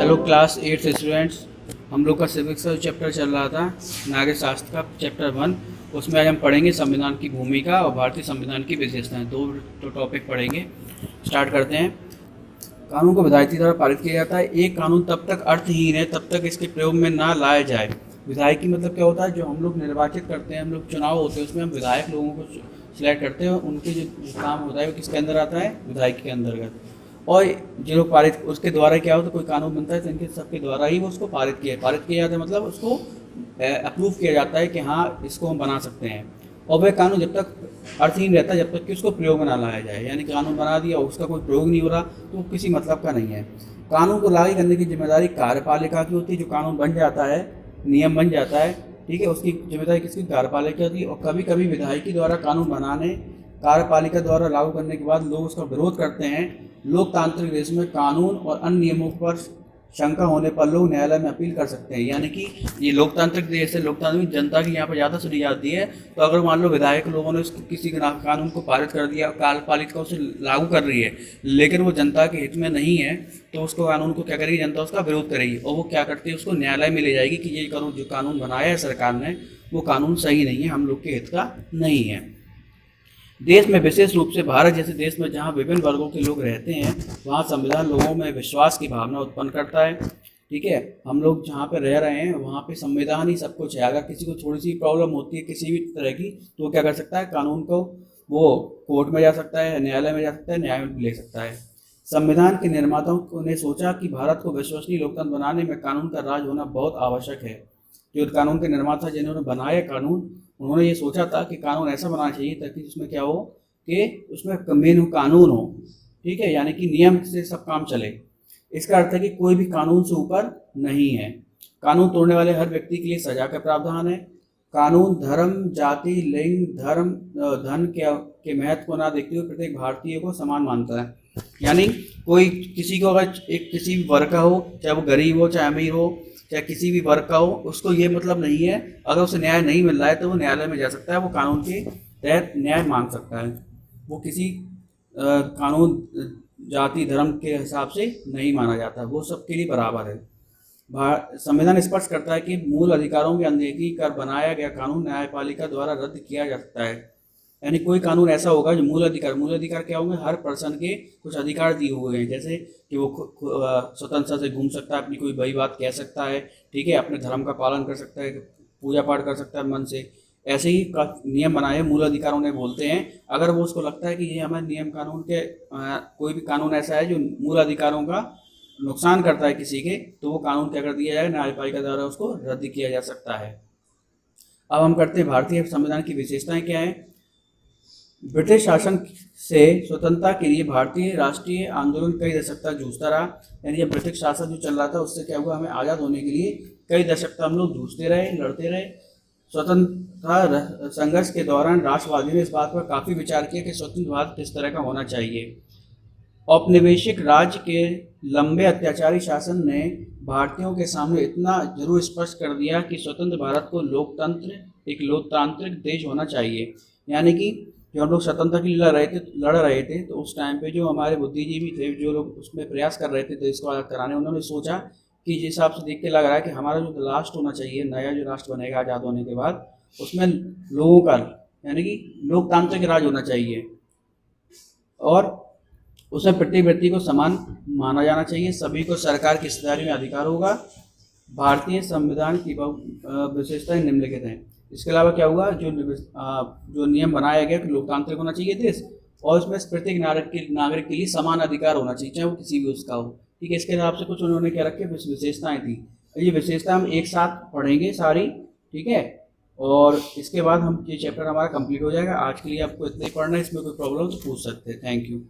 Hello class 8 students, हम लोग का सिविक्स का चैप्टर चल रहा था नागरिक शास्त्र का चैप्टर 1। उसमें आज हम पढ़ेंगे संविधान की भूमिका और भारतीय संविधान की विशेषताएं। दो टॉपिक पढ़ेंगे। स्टार्ट करते हैं। कानून को विधायक द्वारा पारित किया जाता है। एक कानून तब तक अर्थहीन है तब तक इसके प्रयोग में ना लाया जाए। विधायक की मतलब क्या होता है? जो हम लोग निर्वाचित करते हैं, हम लोग चुनाव होते हैं, उसमें हम विधायक लोगों को सिलेक्ट करते हैं। उनके जो काम होता है वो किसके अंदर आता है? विधायक के अंतर्गत। और जो लोग पारित, उसके द्वारा क्या होता है? कोई कानून बनता है तो इनके सबके द्वारा ही वो उसको पारित किया जाता है, मतलब उसको अप्रूव किया जाता है कि हाँ इसको हम बना सकते हैं। और वह कानून जब तक अर्थहीन रहता है जब तक कि उसको प्रयोग में ना लाया जाए। यानी कानून बना दिया और उसका कोई प्रयोग नहीं हो रहा तो वो किसी मतलब का नहीं है। कानून को लागू करने की जिम्मेदारी कार्यपालिका की होती है। जो कानून बन जाता है, नियम बन जाता है, ठीक है, उसकी जिम्मेदारी किसकी? कार्यपालिका होती है। और कभी कभी विधायक के द्वारा कानून बनाने, कार्यपालिका द्वारा लागू करने के बाद लोग उसका विरोध करते हैं। लोकतांत्रिक देश में कानून और अन्य नियमों पर शंका होने पर लोग न्यायालय में अपील कर सकते हैं। यानी कि ये लोकतांत्रिक देश है, लोकतांत्रिक जनता की यहाँ पर ज़्यादा सुनी जाती है। तो अगर मान लो विधायक लोगों ने किसी कानून को पारित कर दिया, कार्यपालिका उसे लागू कर रही है, लेकिन वो जनता के हित में नहीं है, तो उसको कानून को क्या करेगी? जनता उसका विरोध करेगी और वो क्या करती है? उसको न्यायालय में ले जाएगी कि ये कानून, जो कानून बनाया है सरकार ने, वो कानून सही नहीं है, हम लोग के हित का नहीं है। देश में, विशेष रूप से भारत जैसे देश में जहाँ विभिन्न वर्गों के लोग रहते हैं, वहाँ संविधान लोगों में विश्वास की भावना उत्पन्न करता है। ठीक है, हम लोग जहाँ पे रह रहे हैं वहाँ पे संविधान ही सब कुछ है। अगर किसी को थोड़ी सी प्रॉब्लम होती है किसी भी तरह की, तो वो क्या कर सकता है? कानून को वो कोर्ट में जा सकता है, न्यायालय में जा सकता है, न्याय ले सकता है। संविधान के निर्माताओं ने सोचा कि भारत को विश्वसनीय लोकतंत्र बनाने में कानून का राज होना बहुत आवश्यक है। जो कानून के निर्माता जिन्होंने बनाया कानून, उन्होंने ये सोचा था कि कानून ऐसा बनाना चाहिए ताकि उसमें क्या हो कि उसमें मेन कानून हो, ठीक है, यानी कि नियम से सब काम चले। इसका अर्थ है कि कोई भी कानून से ऊपर नहीं है। कानून तोड़ने वाले हर व्यक्ति के लिए सजा का प्रावधान है। कानून धर्म, जाति, लिंग, धर्म, धन के महत्व को ना देखते हुए प्रत्येक भारतीय को समान मानता है। यानी कोई किसी को अगर किसी भी वर्ग का हो, चाहे वो गरीब हो, चाहे अमीर हो, चाहे किसी भी वर्ग का हो, उसको ये मतलब नहीं है, अगर उसे न्याय नहीं मिल रहा है तो वो न्यायालय में जा सकता है, वो कानून के तहत न्याय मांग सकता है। वो किसी कानून, जाति, धर्म के हिसाब से नहीं माना जाता, वो सबके लिए बराबर है। संविधान स्पष्ट करता है कि मूल अधिकारों की अनदेखी कर बनाया गया कानून न्यायपालिका द्वारा रद्द किया जा सकता है। यानी कोई कानून ऐसा होगा जो मूल अधिकार क्या होंगे? हर पर्सन के कुछ अधिकार दिए हुए हैं, जैसे कि वो स्वतंत्रता से घूम सकता है, अपनी कोई बड़ी बात कह सकता है, ठीक है, अपने धर्म का पालन कर सकता है, पूजा पाठ कर सकता है मन से। ऐसे ही नियम बनाए मूल अधिकारों ने बोलते हैं। अगर वो उसको लगता है कि ये हमारे नियम कानून के कोई भी कानून ऐसा है जो मूल अधिकारों का नुकसान करता है किसी के, तो वो कानून क्या कर दिया जाए? न्यायपालिका द्वारा उसको रद्द किया जा सकता है। अब हम करते हैं भारतीय संविधान की विशेषताएं क्या है। ब्रिटिश शासन से स्वतंत्रता के लिए भारतीय राष्ट्रीय आंदोलन कई दशक तक जूझता रहा। यानी जब ब्रिटिश शासन जो चल रहा था उससे क्या हुआ? हमें आज़ाद होने के लिए कई दशक तक हम लोग जूझते रहे, लड़ते रहे। स्वतंत्रता संघर्ष के दौरान राष्ट्रवादियों ने इस बात पर काफ़ी विचार किया कि स्वतंत्र भारत किस तरह का होना चाहिए। औपनिवेशिक राज्य के लंबे अत्याचारी शासन ने भारतीयों के सामने इतना जरूर स्पष्ट कर दिया कि स्वतंत्र भारत को एक लोकतांत्रिक देश होना चाहिए। यानी कि जो हम लोग स्वतंत्रता के लिए लड़ रहे थे तो उस टाइम पे जो हमारे बुद्धिजीवी थे, जो लोग उसमें प्रयास कर रहे थे देश को आज़ाद कराने, उन्होंने सोचा कि जिस हिसाब से देख के लग रहा है कि हमारा जो राष्ट्र होना चाहिए, नया जो राष्ट्र बनेगा आज़ाद होने के बाद, उसमें लोगों का, यानी कि लोकतांत्रिक राज होना चाहिए और उसमें प्रत्येक व्यक्ति को समान माना जाना चाहिए। सभी को सरकार की हिस्सेदारी में अधिकार होगा। भारतीय संविधान की विशेषताएं निम्नलिखित हैं। इसके अलावा क्या हुआ? जो नियम बनाया गया कि लोकतांत्रिक होना चाहिए देश, और इसमें प्रत्येक नागरिक के लिए समान अधिकार होना चाहिए, चाहे वो किसी भी उसका हो, ठीक है। इसके हिसाब से कुछ उन्होंने क्या रखे? विशेषताएं थी। ये विशेषता हम एक साथ पढ़ेंगे सारी, ठीक है, और इसके बाद हम ये चैप्टर हमारा कंप्लीट हो जाएगा। आज के लिए आपको इतना ही पढ़ना है, इसमें कोई प्रॉब्लम तो पूछ सकते हैं। Thank you.